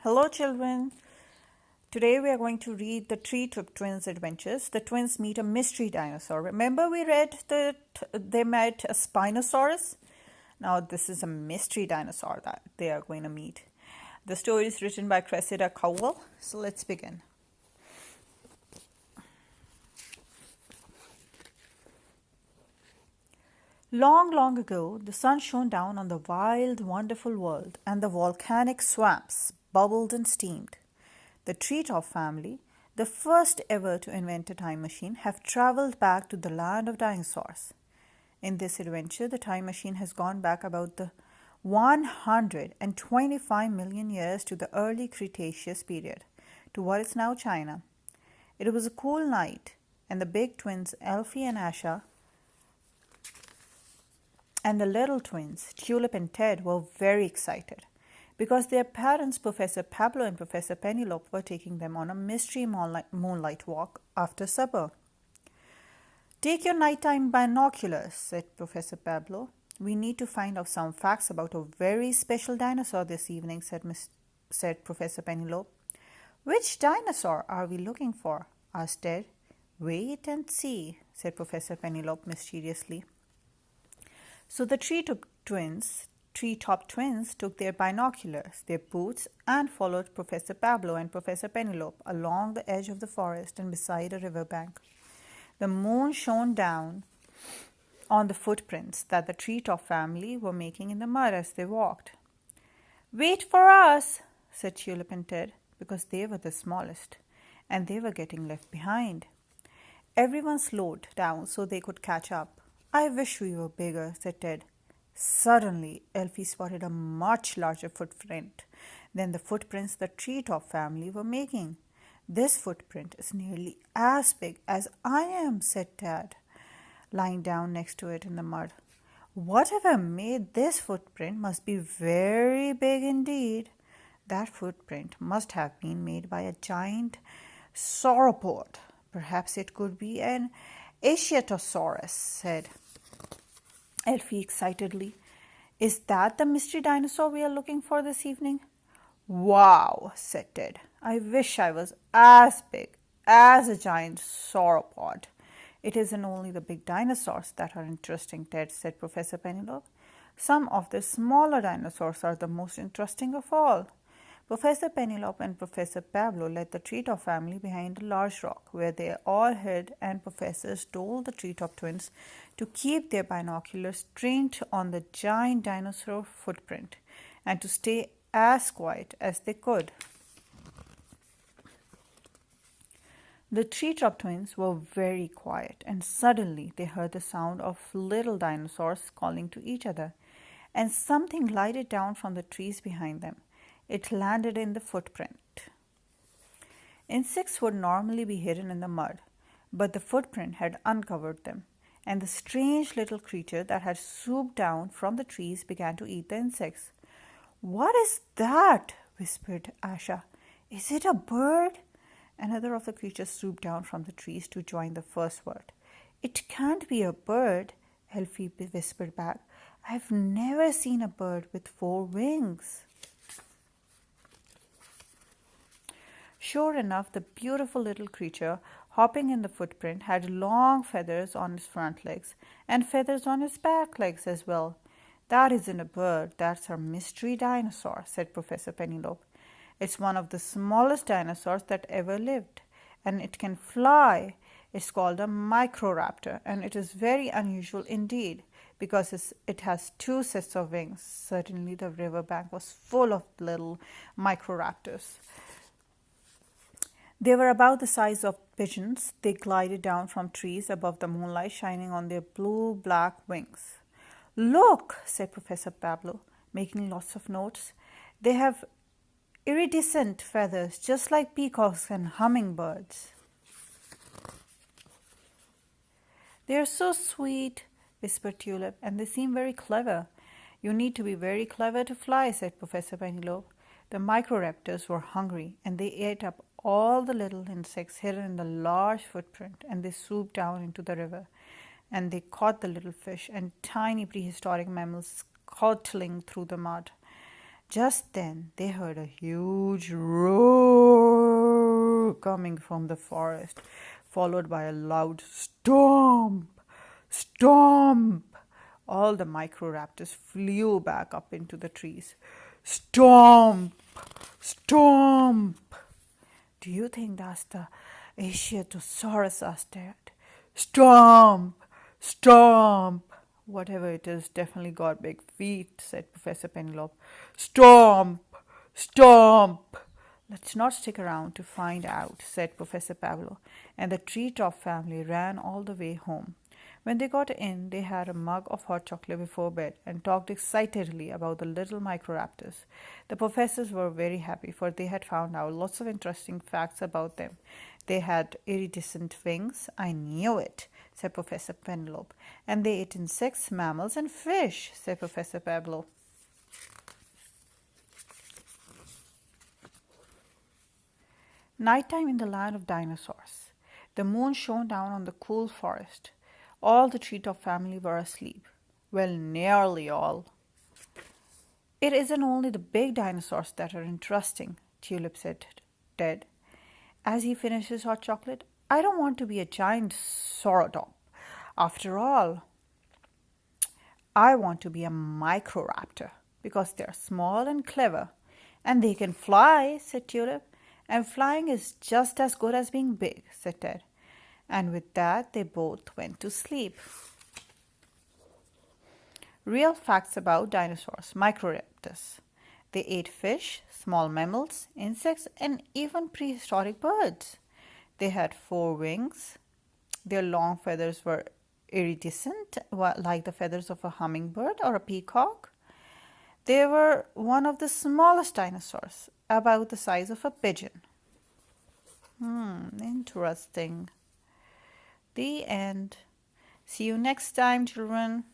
Hello, children. Today we are going to read the Treetop twins' adventures. The twins meet a mystery dinosaur. Remember, we read that they met a Spinosaurus? Now, this is a mystery dinosaur that they are going to meet. The story is written by Cressida Cowell. So let's begin. Long, long ago, the sun shone down on the wild, wonderful world, and the volcanic swamps bubbled and steamed. The Treetop family, the first ever to invent a time machine, have traveled back to the land of dinosaurs. In this adventure, the time machine has gone back about the 125 million years to the early Cretaceous period, to what is now China. It was a cool night, and the big twins, Elfie and Asha, and the little twins, Tulip and Ted, were very excited because their parents, Professor Pablo and Professor Penelope, were taking them on a mystery moonlight walk after supper. "Take your nighttime binoculars," said Professor Pablo. "We need to find out some facts about a very special dinosaur this evening," said Professor Penelope. "Which dinosaur are we looking for?" asked Ted. "Wait and see," said Professor Penelope mysteriously. So the Treetop twins took their binoculars, their boots, and followed Professor Pablo and Professor Penelope along the edge of the forest and beside a riverbank. The moon shone down on the footprints that the Treetop family were making in the mud as they walked. "Wait for us," said Tulip and Ted, because they were the smallest, and they were getting left behind. Everyone slowed down so they could catch up. "I wish we were bigger," said Ted. Suddenly, Elfie spotted a much larger footprint than the footprints the Treetop family were making. "This footprint is nearly as big as I am," said Tad, lying down next to it in the mud. "Whatever made this footprint must be very big indeed. That footprint must have been made by a giant sauropod. Perhaps it could be an Asiatosaurus," said Elfie excitedly. "Is that the mystery dinosaur we are looking for this evening?" "Wow," said Ted. "I wish I was as big as a giant sauropod." "It isn't only the big dinosaurs that are interesting, Ted," said Professor Penelope. "Some of the smaller dinosaurs are the most interesting of all." Professor Penelope and Professor Pablo led the Treetop family behind a large rock, where they all hid, and professors told the Treetop twins to keep their binoculars trained on the giant dinosaur footprint and to stay as quiet as they could. The Treetop twins were very quiet, and suddenly they heard the sound of little dinosaurs calling to each other, and something glided down from the trees behind them. It landed in the footprint. Insects would normally be hidden in the mud, but the footprint had uncovered them, and the strange little creature that had swooped down from the trees began to eat the insects. "What is that?" whispered Asha. "Is it a bird?" Another of the creatures swooped down from the trees to join the first word. "It can't be a bird," Elfie whispered back. "I've never seen a bird with 4 wings." Sure enough, the beautiful little creature hopping in the footprint had long feathers on his front legs and feathers on his back legs as well. "That isn't a bird, that's our mystery dinosaur," said Professor Penelope. "It's one of the smallest dinosaurs that ever lived, and it can fly. It's called a microraptor, and it is very unusual indeed because it has 2 sets of wings." Certainly the riverbank was full of little microraptors. They were about the size of pigeons. They glided down from trees above the moonlight shining on their blue-black wings. "Look," said Professor Pablo, making lots of notes. "They have iridescent feathers, just like peacocks and hummingbirds." "They are so sweet," whispered Tulip, "and they seem very clever." "You need to be very clever to fly," said Professor Penelope. The microraptors were hungry, and they ate up all the little insects hidden in the large footprint, and they swooped down into the river, and they caught the little fish and tiny prehistoric mammals scuttling through the mud. Just then they heard a huge roar coming from the forest, followed by a loud stomp, stomp. All the microraptors flew back up into the trees. Stomp, stomp. Do you think that's the Asiatosaurus? Asked Dad. Stomp, stomp. Whatever it is, definitely got big feet, said Professor Penelope. Stomp, stomp. Let's not stick around to find out, said Professor Pablo, and the Treetop family ran all the way home. When they got in, they had a mug of hot chocolate before bed and talked excitedly about the little microraptors. The professors were very happy, for they had found out lots of interesting facts about them. They had iridescent wings. I knew it, said Professor Penelope. And they ate insects, mammals, and fish, said Professor Pablo. Nighttime in the land of dinosaurs. The moon shone down on the cool forest. All the Treetop family were asleep. Well, nearly all. It isn't only the big dinosaurs that are interesting, Tulip said to Ted. As he finished his hot chocolate, I don't want to be a giant sauropod. After all, I want to be a microraptor because they're small and clever. And they can fly, said Tulip. And flying is just as good as being big, said Ted. And with that, they both went to sleep. Real facts about dinosaurs, microraptors. They ate fish, small mammals, insects, and even prehistoric birds. They had 4 wings. Their long feathers were iridescent, like the feathers of a hummingbird or a peacock. They were one of the smallest dinosaurs, about the size of a pigeon. Interesting. The end. See you next time, children.